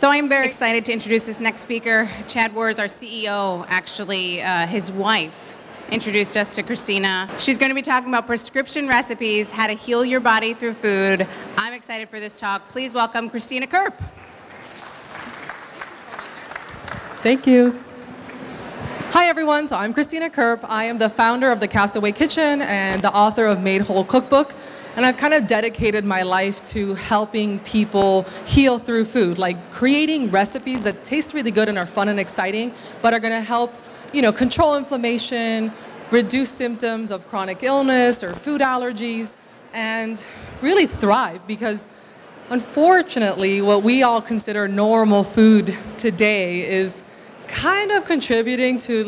So I'm very excited to introduce this next speaker. Chad Wars, our CEO, actually, his wife introduced us to Cristina. She's going to be talking about prescription recipes, how to heal your body through food. I'm excited for this talk. Please welcome Cristina Curp. Thank you. Hi everyone, so I'm Cristina Curp. I am the founder of the Castaway Kitchen and the author of Made Whole Cookbook. And I've kind of dedicated my life to helping people heal through food, like creating recipes that taste really good and are fun and exciting, but are going to help, control inflammation, reduce symptoms of chronic illness or food allergies, and really thrive. Because unfortunately, what we all consider normal food today is kind of contributing to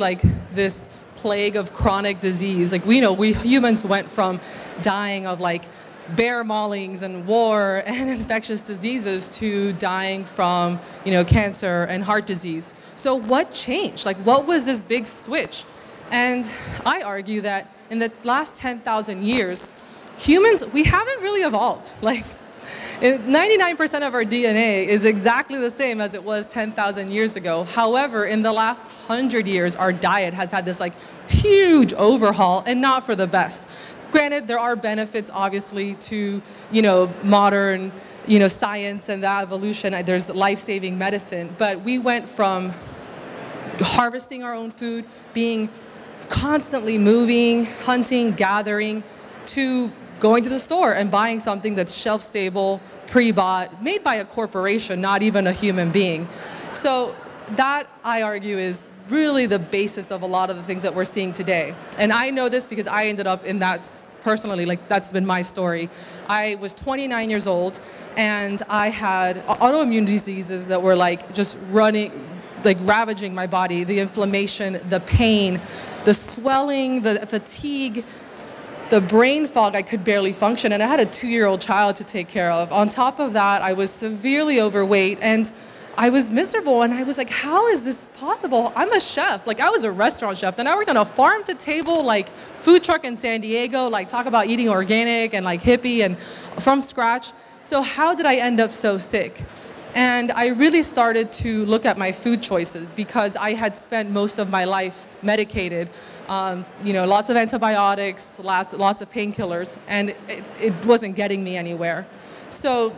this plague of chronic disease. We humans went from dying of bear maulings and war and infectious diseases to dying from cancer and heart disease. So what changed? What was this big switch? And I argue that in the last 10,000 years, humans, we haven't really evolved. 99% of our DNA is exactly the same as it was 10,000 years ago. However, in the last 100 years, our diet has had this huge overhaul, and not for the best. Granted, there are benefits, obviously, to modern science and that evolution. There's life-saving medicine, but we went from harvesting our own food, being constantly moving, hunting, gathering, to going to the store and buying something that's shelf-stable, pre-bought, made by a corporation, not even a human being. So that, I argue, is really the basis of a lot of the things that we're seeing today. And I know this because I ended up in that personally, that's been my story. I was 29 years old, and I had autoimmune diseases that were just running, ravaging my body. The inflammation, the pain, the swelling, the fatigue, the brain fog. I could barely function, and I had a 2-year-old child to take care of. On top of that, I was severely overweight, and I was miserable, and I was like, how is this possible? I'm a chef. I was a restaurant chef, and I worked on a farm-to-table food truck in San Diego, talk about eating organic and hippie and from scratch. So how did I end up so sick? And I really started to look at my food choices because I had spent most of my life medicated. Lots of antibiotics, lots of painkillers, and it wasn't getting me anywhere. So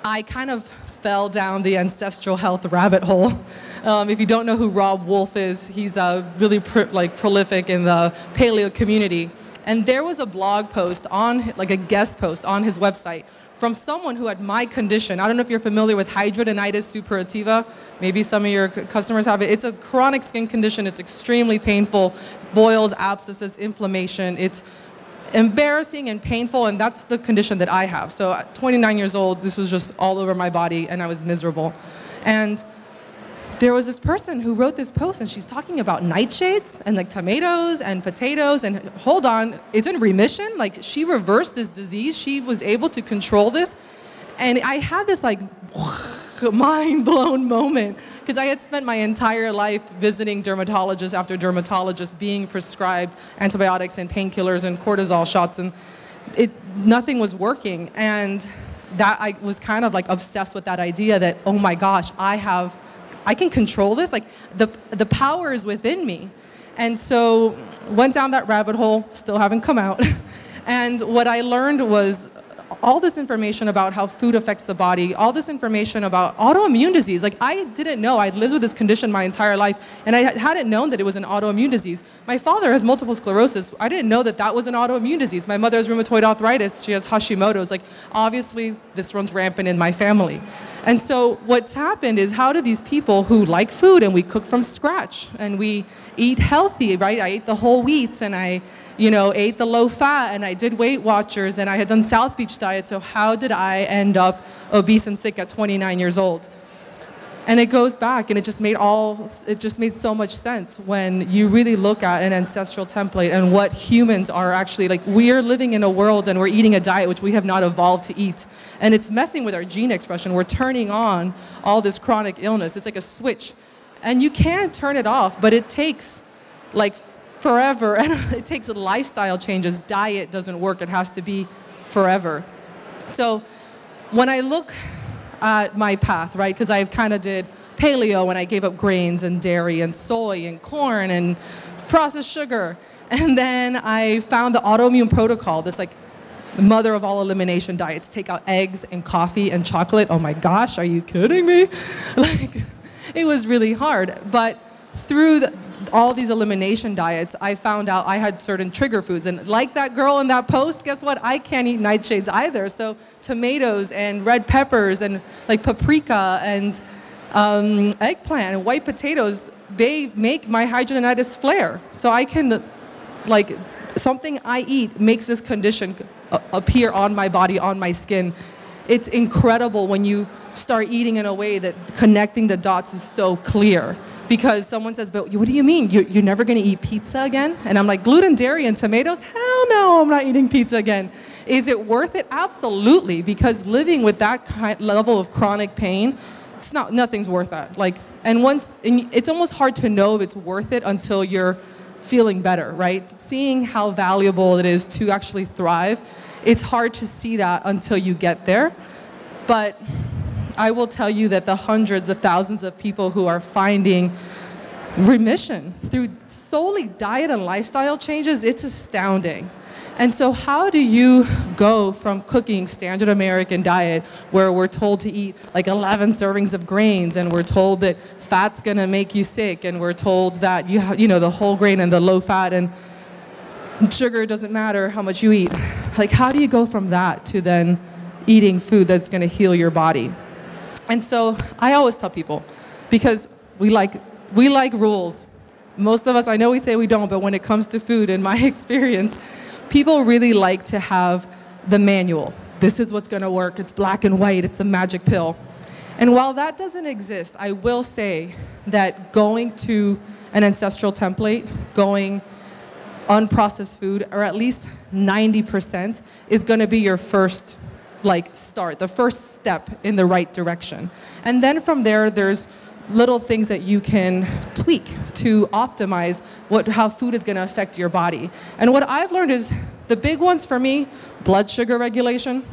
I kind of fell down the ancestral health rabbit hole. If you don't know who Rob Wolf is, he's really prolific in the paleo community. And there was a blog post on, a guest post on his website from someone who had my condition. I don't know if you're familiar with hidradenitis suppurativa. Maybe some of your customers have it. It's a chronic skin condition. It's extremely painful. Boils, abscesses, inflammation. It's embarrassing and painful, and that's the condition that I have. So at 29 years old, this was just all over my body, and I was miserable. And there was this person who wrote this post, and she's talking about nightshades and tomatoes and potatoes, and hold on, it's in remission. She reversed this disease. She was able to control this. And I had this mind-blown moment because I had spent my entire life visiting dermatologist after dermatologist, being prescribed antibiotics and painkillers and cortisol shots, and nothing was working. And that I was kind of obsessed with that idea that, oh my gosh, I can control this. The power is within me. And so went down that rabbit hole, still haven't come out. And what I learned was all this information about how food affects the body, all this information about autoimmune disease. I didn't know. I'd lived with this condition my entire life, and I hadn't known that it was an autoimmune disease. My father has multiple sclerosis. I didn't know that that was an autoimmune disease. My mother has rheumatoid arthritis. She has Hashimoto's. Obviously, this runs rampant in my family. And so what's happened is, how do these people who like food, and we cook from scratch, and we eat healthy, right? I ate the whole wheat, and I ate the low fat, and I did Weight Watchers, and I had done South Beach diet. So how did I end up obese and sick at 29 years old? And it goes back, and it just made so much sense when you really look at an ancestral template and what humans are actually we are living in a world, and we're eating a diet which we have not evolved to eat. And it's messing with our gene expression. We're turning on all this chronic illness. It's like a switch. And you can turn it off, but it takes forever. And it takes lifestyle changes. Diet doesn't work. It has to be forever. So when I look at my path, right? Because I kind of did paleo and I gave up grains and dairy and soy and corn and processed sugar. And then I found the autoimmune protocol, this like mother of all elimination diets. Take out eggs and coffee and chocolate. Oh my gosh, are you kidding me? Like, it was really hard. But through all these elimination diets, I found out I had certain trigger foods. And like that girl in that post, guess what? I can't eat nightshades either. So tomatoes and red peppers and like paprika and eggplant and white potatoes, they make my hidradenitis flare. So I can, like, something I eat makes this condition appear on my body, on my skin. It's incredible when you start eating in a way that connecting the dots is so clear. Because someone says, but what do you mean? You're never going to eat pizza again? And I'm like, gluten, dairy, and tomatoes? Hell no, I'm not eating pizza again. Is it worth it? Absolutely. Because living with that level of chronic pain, nothing's worth that. Like, and it's almost hard to know if it's worth it until you're feeling better, right? Seeing how valuable it is to actually thrive, it's hard to see that until you get there. But I will tell you that the hundreds of thousands of people who are finding remission through solely diet and lifestyle changes, it's astounding. And so how do you go from cooking standard American diet where we're told to eat like 11 servings of grains and we're told that fat's gonna make you sick and we're told that you know the whole grain and the low fat and sugar doesn't matter how much you eat. Like, how do you go from that to then eating food that's gonna heal your body? And so I always tell people, because we like rules. Most of us, I know we say we don't, but when it comes to food, in my experience, people really like to have the manual. This is what's gonna work, it's black and white, it's the magic pill. And while that doesn't exist, I will say that going to an ancestral template, going unprocessed food, or at least 90%, is gonna be your first start, the first step in the right direction. And then from there, there's little things that you can tweak to optimize how food is gonna affect your body. And what I've learned is the big ones for me, blood sugar regulation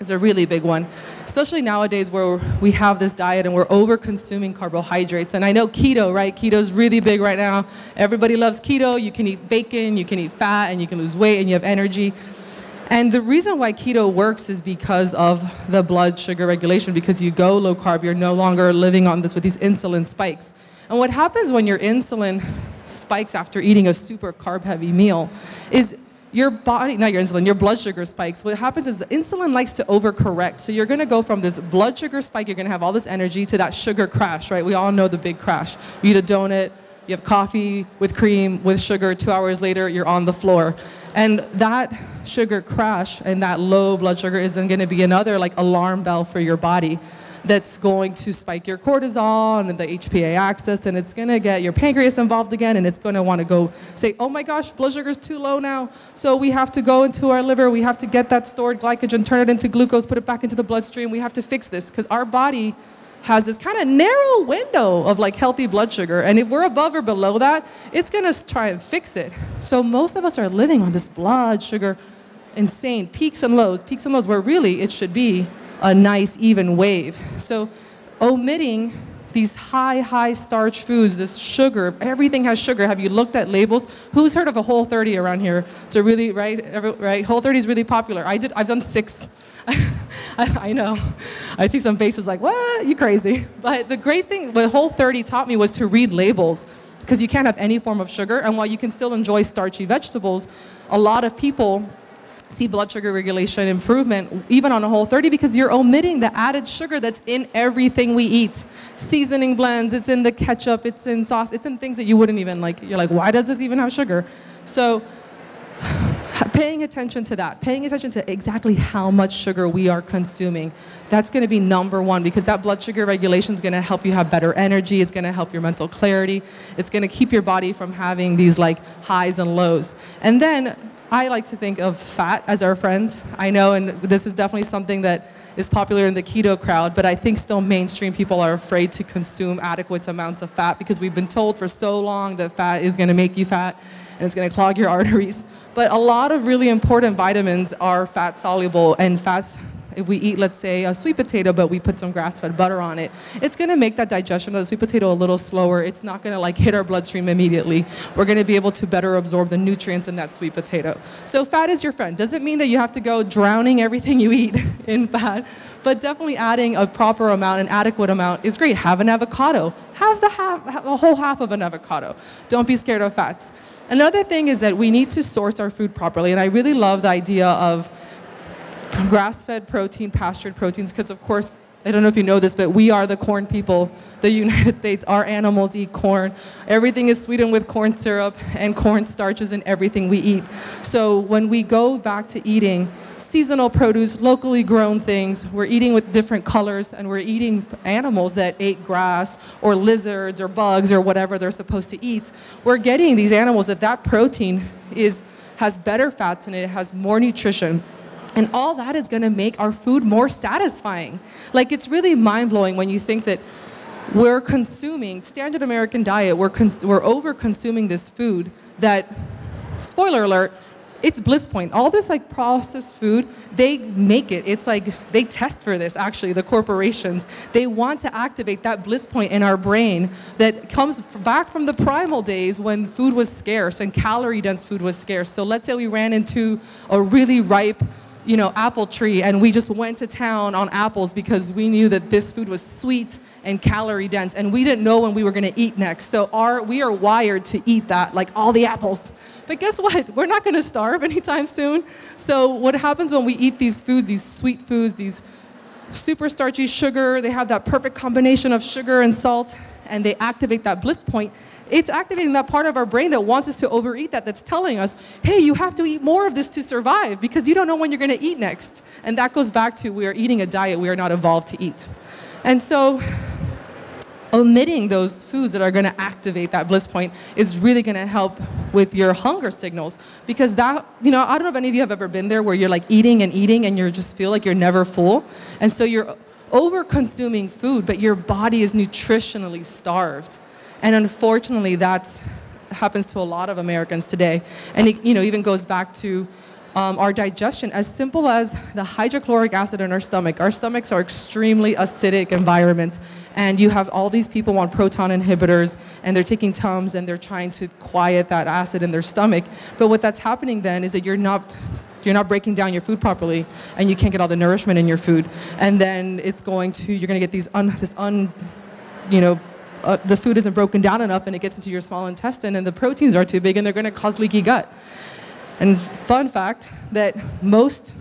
is a really big one, especially nowadays where we have this diet and we're over consuming carbohydrates. And I know keto, right? Keto's really big right now. Everybody loves keto. You can eat bacon, you can eat fat, and you can lose weight and you have energy. And the reason why keto works is because of the blood sugar regulation, because you go low carb, you're no longer living on this with these insulin spikes. And what happens when your insulin spikes after eating a super carb heavy meal is your body, not your insulin, your blood sugar spikes. What happens is the insulin likes to overcorrect. So you're gonna go from this blood sugar spike, you're gonna have all this energy, to that sugar crash, right? We all know the big crash. You eat a donut, you have coffee with cream, with sugar, 2 hours later, you're on the floor. And that sugar crash and that low blood sugar isn't gonna be another alarm bell for your body that's going to spike your cortisol and the HPA axis, and it's gonna get your pancreas involved again, and it's gonna wanna go say, oh my gosh, blood sugar's too low now, so we have to go into our liver, we have to get that stored glycogen, turn it into glucose, put it back into the bloodstream, we have to fix this, because our body has this kind of narrow window of healthy blood sugar, and if we're above or below that, it's gonna try and fix it. So most of us are living on this blood sugar, insane peaks and lows, where really it should be a nice even wave. So omitting these high starch foods, this sugar, everything has sugar. Have you looked at labels? Who's heard of a Whole30 around here? It's a really, right? Whole30 is really popular. I've done 6. I know. I see some faces like, what? You crazy. But the great thing, what Whole30 taught me was to read labels, because you can't have any form of sugar. And while you can still enjoy starchy vegetables, a lot of people see blood sugar regulation improvement even on a Whole30 because you're omitting the added sugar that's in everything we eat. Seasoning blends, it's in the ketchup, it's in sauce, it's in things that you wouldn't even you're like, why does this even have sugar? So paying attention to that, paying attention to exactly how much sugar we are consuming, that's gonna be number one, because that blood sugar regulation is gonna help you have better energy, it's gonna help your mental clarity, it's gonna keep your body from having these highs and lows. And then I like to think of fat as our friend. I know, and this is definitely something that is popular in the keto crowd, but I think still mainstream people are afraid to consume adequate amounts of fat because we've been told for so long that fat is gonna make you fat and it's gonna clog your arteries. But a lot of really important vitamins are fat soluble, and fat's if we eat, let's say, a sweet potato, but we put some grass-fed butter on it, it's going to make that digestion of the sweet potato a little slower. It's not going to like hit our bloodstream immediately. We're going to be able to better absorb the nutrients in that sweet potato. So fat is your friend. Doesn't mean that you have to go drowning everything you eat in fat, but definitely adding a proper amount, an adequate amount is great. Have an avocado. Have a whole half of an avocado. Don't be scared of fats. Another thing is that we need to source our food properly, and I really love the idea of grass-fed protein, pastured proteins, because of course, I don't know if you know this, but we are the corn people. The United States, our animals eat corn. Everything is sweetened with corn syrup and corn starches in everything we eat. So when we go back to eating seasonal produce, locally grown things, we're eating with different colors, and we're eating animals that ate grass or lizards or bugs or whatever they're supposed to eat. We're getting these animals that protein has better fats in it, has more nutrition. And all that is going to make our food more satisfying. Like, it's really mind-blowing when you think that we're consuming, standard American diet, we're over-consuming this food that, spoiler alert, it's bliss point. All this like processed food, they make it. It's like they test for this, actually, the corporations. They want to activate that bliss point in our brain that comes back from the primal days when food was scarce and calorie-dense food was scarce. So let's say we ran into a really ripe apple tree, and we just went to town on apples because we knew that this food was sweet and calorie dense, and we didn't know when we were going to eat next. So we are wired to eat that, like all the apples. But guess what? We're not going to starve anytime soon. So what happens when we eat these foods, these sweet foods, these super starchy sugar, they have that perfect combination of sugar and salt, and they activate that bliss point. It's activating that part of our brain that wants us to overeat that's telling us, hey, you have to eat more of this to survive because you don't know when you're going to eat next. And that goes back to we are eating a diet we are not evolved to eat. And so omitting those foods that are going to activate that bliss point is really going to help with your hunger signals, because that, I don't know if any of you have ever been there where you're like eating and you just feel like you're never full. And so you're over-consuming food, but your body is nutritionally starved. And unfortunately, that happens to a lot of Americans today. And it even goes back to our digestion, as simple as the hydrochloric acid in our stomach. Our stomachs are extremely acidic environments, and you have all these people on proton inhibitors, and they're taking Tums, and they're trying to quiet that acid in their stomach. But what that's happening then is that you're not breaking down your food properly, and you can't get all the nourishment in your food. And then you're going to get the food isn't broken down enough, and it gets into your small intestine, and the proteins are too big, and they're going to cause leaky gut. And fun fact, that most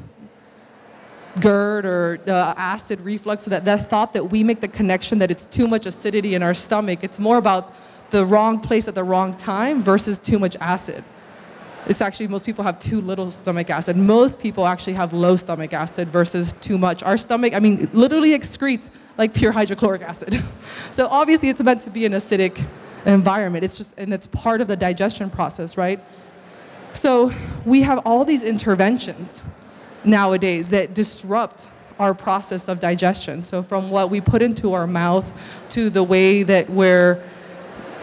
GERD or acid reflux, so that thought that we make the connection that it's too much acidity in our stomach, it's more about the wrong place at the wrong time versus too much acid. It's actually, most people have too little stomach acid. Most people actually have low stomach acid versus too much. Our stomach, literally excretes like pure hydrochloric acid. So obviously it's meant to be an acidic environment. And it's part of the digestion process, right? So we have all these interventions nowadays that disrupt our process of digestion. So from what we put into our mouth to the way that we're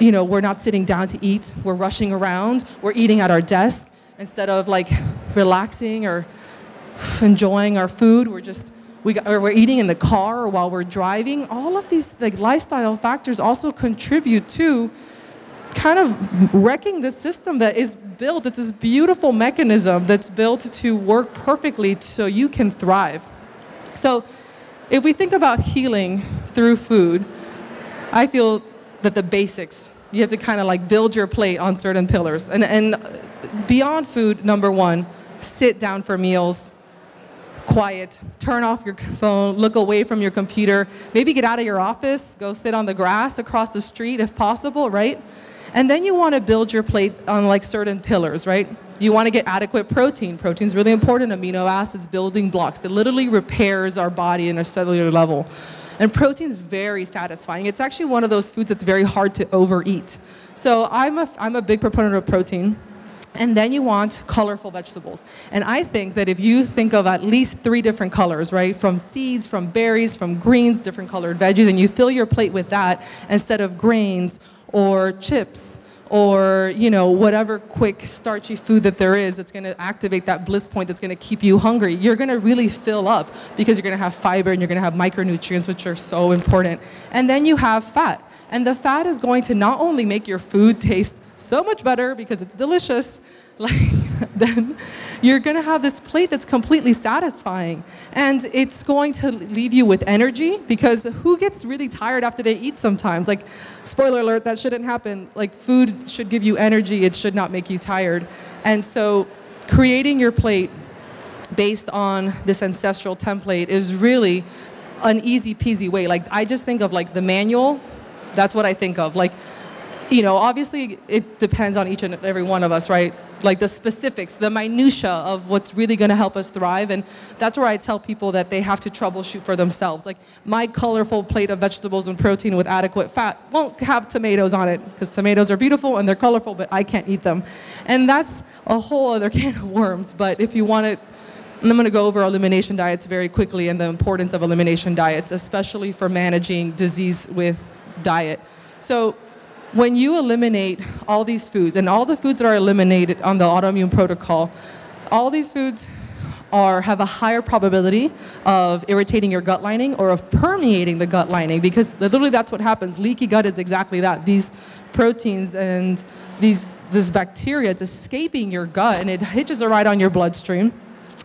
not sitting down to eat. We're rushing around. We're eating at our desk instead of like relaxing or enjoying our food. We're eating in the car or while we're driving. All of these like lifestyle factors also contribute to kind of wrecking the system that is built. It's this beautiful mechanism that's built to work perfectly so you can thrive. So if we think about healing through food, I feel that the basics, you have to kind of like build your plate on certain pillars. And beyond food, number one, sit down for meals, quiet, turn off your phone, look away from your computer, maybe get out of your office, go sit on the grass across the street if possible, right? And then you want to build your plate on like certain pillars, right? You want to get adequate protein. Protein's really important. Amino acids, building blocks. It literally repairs our body in a cellular level. And protein is very satisfying. It's actually one of those foods that's very hard to overeat. So I'm a big proponent of protein. And then you want colorful vegetables. And I think that if you think of at least 3 different colors, right, from seeds, from berries, from greens, different colored veggies, and you fill your plate with that instead of grains or chips or, you know, whatever quick starchy food that there is that's going to activate that bliss point that's going to keep you hungry, you're going to really fill up because you're going to have fiber and you're going to have micronutrients, which are so important. And then you have fat. And the fat is going to not only make your food taste so much better because it's delicious, like, then you're going to have this plate that's completely satisfying. And it's going to leave you with energy, because who gets really tired after they eat sometimes? Like, spoiler alert, that shouldn't happen. Like, food should give you energy. It should not make you tired. And so creating your plate based on this ancestral template is really an easy peasy way. Like, I just think of like the manual. That's what I think of. Like, you know, obviously it depends on each and every one of us, right? Like the specifics, the minutia of what's really going to help us thrive. And that's where I tell people that they have to troubleshoot for themselves. Like, my colorful plate of vegetables and protein with adequate fat won't have tomatoes on it, because tomatoes are beautiful and they're colorful, but I can't eat them. And that's a whole other can of worms. But if you want to, and I'm going to go over elimination diets very quickly and the importance of elimination diets, especially for managing disease with diet. So when you eliminate all these foods, and all the foods that are eliminated on the autoimmune protocol, all these foods have a higher probability of irritating your gut lining or of permeating the gut lining, because literally that's what happens. Leaky gut is exactly that. These proteins and this bacteria, it's escaping your gut and it hitches a ride on your bloodstream.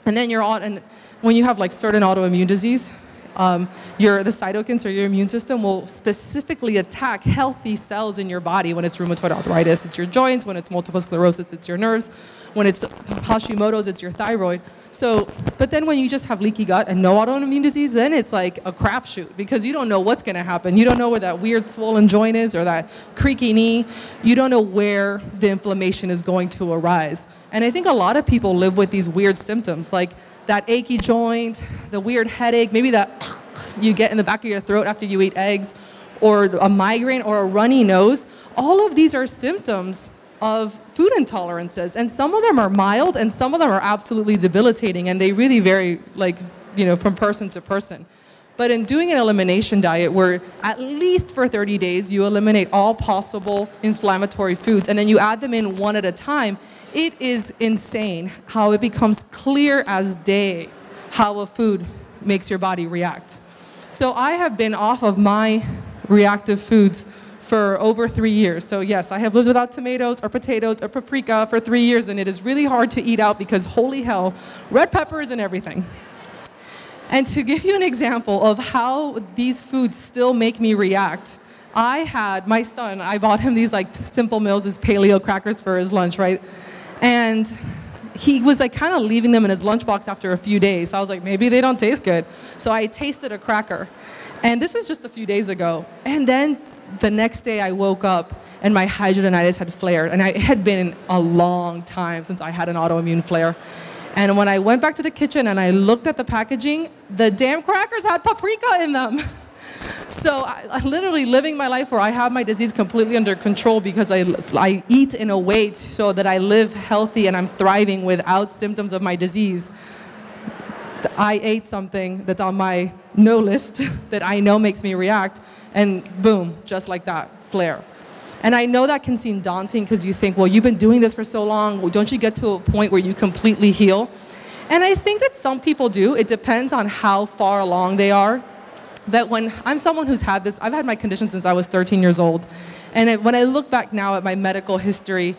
And then and when you have like certain autoimmune disease, the cytokines, or your immune system, will specifically attack healthy cells in your body. When it's rheumatoid arthritis, it's your joints. When it's multiple sclerosis, it's your nerves. When it's Hashimoto's, it's your thyroid. So, but then when you just have leaky gut and no autoimmune disease, then it's like a crapshoot, because you don't know what's going to happen. You don't know where that weird swollen joint is, or that creaky knee. You don't know where the inflammation is going to arise. And I think a lot of people live with these weird symptoms, like that achy joint, the weird headache, maybe that you get in the back of your throat after you eat eggs, or a migraine, or a runny nose. All of these are symptoms of food intolerances, and some of them are mild and some of them are absolutely debilitating, and they really vary, like, you know, from person to person. But in doing an elimination diet, where at least for 30 days you eliminate all possible inflammatory foods and then you add them in one at a time, it is insane how it becomes clear as day how a food makes your body react. So I have been off of my reactive foods for over 3 years. So yes, I have lived without tomatoes or potatoes or paprika for 3 years, and it is really hard to eat out because, holy hell, red pepper is in everything. And to give you an example of how these foods still make me react, I had my son, I bought him these like Simple Mills, his paleo crackers for his lunch, right? And he was like kind of leaving them in his lunchbox after a few days. So I was like, maybe they don't taste good. So I tasted a cracker. And this was just a few days ago. And then the next day I woke up and my hidradenitis had flared. And it had been a long time since I had an autoimmune flare. And when I went back to the kitchen and I looked at the packaging, the damn crackers had paprika in them. So I'm literally living my life where I have my disease completely under control, because I eat in a way so that I live healthy and I'm thriving without symptoms of my disease. I ate something that's on my no list that I know makes me react, and boom, just like that, flare. And I know that can seem daunting, because you think, well, you've been doing this for so long, well, don't you get to a point where you completely heal? And I think that some people do. It depends on how far along they are. But when I'm someone who's had this, I've had my condition since I was 13 years old. And when I look back now at my medical history,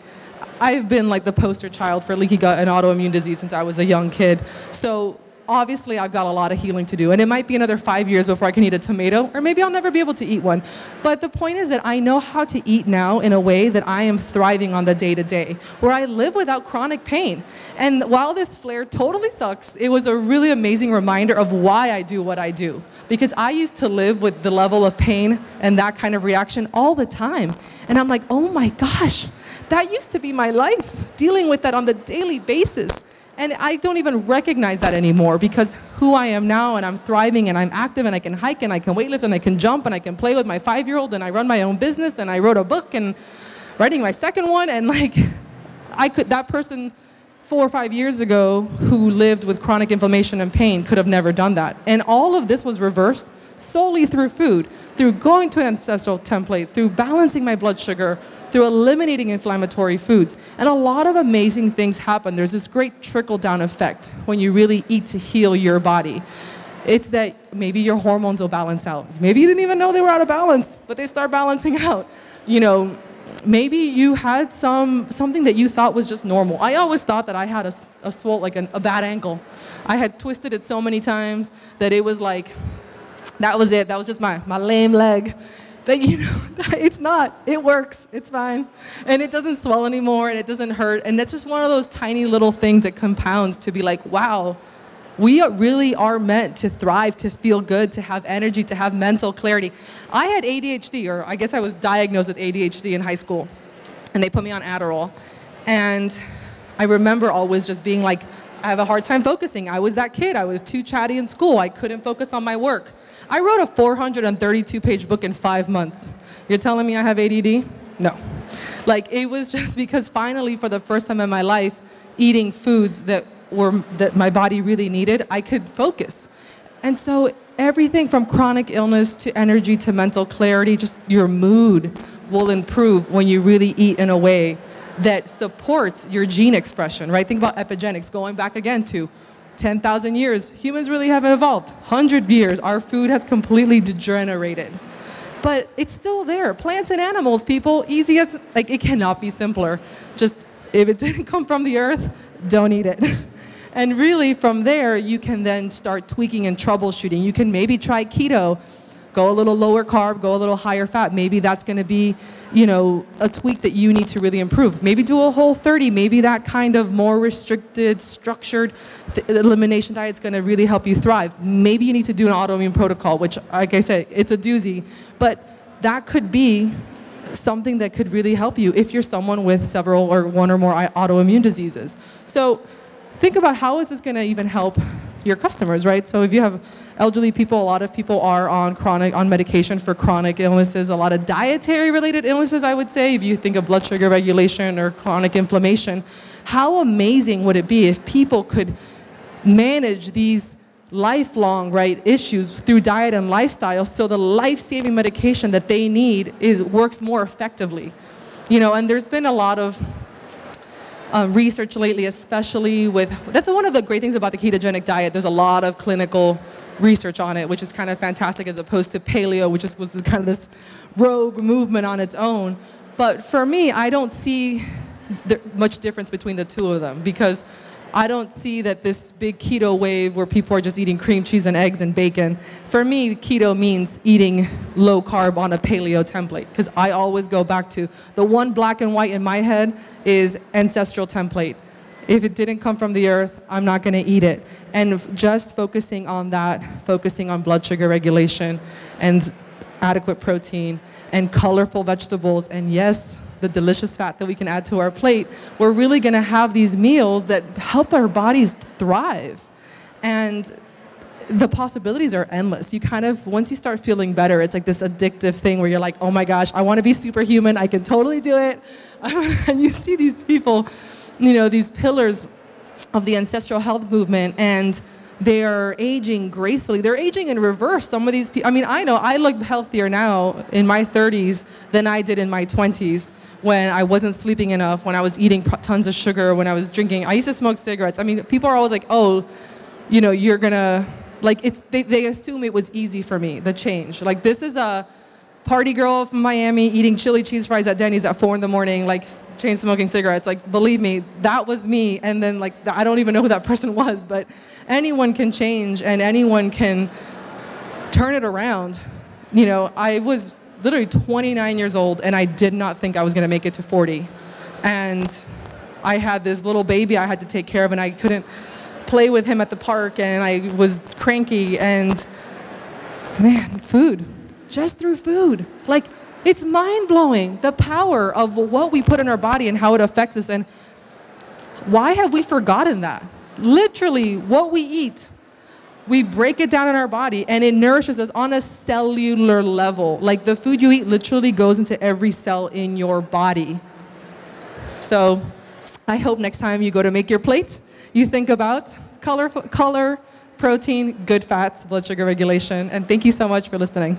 I've been like the poster child for leaky gut and autoimmune disease since I was a young kid. So obviously I've got a lot of healing to do, and it might be another 5 years before I can eat a tomato, or maybe I'll never be able to eat one. But the point is that I know how to eat now in a way that I am thriving on the day-to-day, where I live without chronic pain. And while this flare totally sucks, it was a really amazing reminder of why I do what I do. Because I used to live with the level of pain and that kind of reaction all the time. And I'm like, oh my gosh, that used to be my life, dealing with that on the daily basis. And I don't even recognize that anymore, because who I am now, and I'm thriving and I'm active and I can hike and I can weightlift and I can jump and I can play with my 5-year-old and I run my own business and I wrote a book and writing my second one. And like, that person 4 or 5 years ago who lived with chronic inflammation and pain could have never done that. And all of this was reversed solely through food, through going to an ancestral template, through balancing my blood sugar, through eliminating inflammatory foods. And a lot of amazing things happen. There's this great trickle-down effect when you really eat to heal your body. It's that maybe your hormones will balance out. Maybe you didn't even know they were out of balance, but they start balancing out. You know, maybe you had something that you thought was just normal. I always thought that I had a bad ankle. I had twisted it so many times that it was like, that was it. That was just my lame leg. But you know, it's not. It works. It's fine. And it doesn't swell anymore, and it doesn't hurt. And that's just one of those tiny little things that compounds to be like, wow, we really are meant to thrive, to feel good, to have energy, to have mental clarity. I had ADHD, or I guess I was diagnosed with ADHD in high school, and they put me on Adderall. And I remember always just being like, I have a hard time focusing. I was that kid. I was too chatty in school. I couldn't focus on my work. I wrote a 432-page book in 5 months. You're telling me I have ADD? No. Like, it was just because finally, for the first time in my life, eating foods that my body really needed, I could focus. And so everything from chronic illness to energy to mental clarity, just your mood will improve when you really eat in a way that supports your gene expression, right? Think about epigenetics, going back again to 10,000 years. Humans really haven't evolved. 100 years, our food has completely degenerated. But it's still there. Plants and animals, people, easy as, like, it cannot be simpler. Just, if it didn't come from the earth, don't eat it. And really, from there, you can then start tweaking and troubleshooting. You can maybe try keto, go a little lower carb, go a little higher fat. Maybe that's going to be, you know, a tweak that you need to really improve. Maybe do a Whole30. Maybe that kind of more restricted, structured elimination diet is going to really help you thrive. Maybe you need to do an autoimmune protocol, which, like I said, it's a doozy. But that could be something that could really help you if you're someone with several or one or more autoimmune diseases. So think about how is this going to even help your customers, right? So if you have elderly people, a lot of people are on medication for chronic illnesses, a lot of dietary related illnesses, I would say, if you think of blood sugar regulation or chronic inflammation. How amazing would it be if people could manage these lifelong, right, issues through diet and lifestyle, so the life-saving medication that they need works more effectively? You know, and there's been a lot of research lately, especially that's one of the great things about the ketogenic diet. There's a lot of clinical research on it, which is kind of fantastic, as opposed to paleo, which was kind of this rogue movement on its own. But for me, I don't see much difference between the two of them, because I don't see that this big keto wave where people are just eating cream cheese and eggs and bacon. For me, keto means eating low carb on a paleo template, because I always go back to the one black and white in my head is ancestral template. If it didn't come from the earth, I'm not going to eat it. And just focusing on that, focusing on blood sugar regulation and adequate protein and colorful vegetables, and yes, the delicious fat that we can add to our plate, we're really going to have these meals that help our bodies thrive. And the possibilities are endless. You kind of, once you start feeling better, it's like this addictive thing where you're like, oh my gosh, I want to be superhuman. I can totally do it. And you see these people, you know, these pillars of the ancestral health movement, and they are aging gracefully. They're aging in reverse. Some of these people, I mean, I know I look healthier now in my 30s than I did in my 20s, when I wasn't sleeping enough, when I was eating tons of sugar, when I was drinking. I used to smoke cigarettes. I mean, people are always like, oh, you know, you're gonna, like, they assume it was easy for me, the change. Like, this is a party girl from Miami eating chili cheese fries at Denny's at 4 in the morning, like, chain smoking cigarettes. Like, believe me, that was me. And then, like, I don't even know who that person was, but anyone can change and anyone can turn it around. You know, I was literally 29 years old, and I did not think I was going to make it to 40. And I had this little baby I had to take care of, and I couldn't play with him at the park, and I was cranky. And man, food, just through food. Like, it's mind-blowing, the power of what we put in our body and how it affects us. And why have we forgotten that? Literally, what we eat, we break it down in our body, and it nourishes us on a cellular level. Like, the food you eat literally goes into every cell in your body. So I hope next time you go to make your plate, you think about color, protein, good fats, blood sugar regulation. And thank you so much for listening.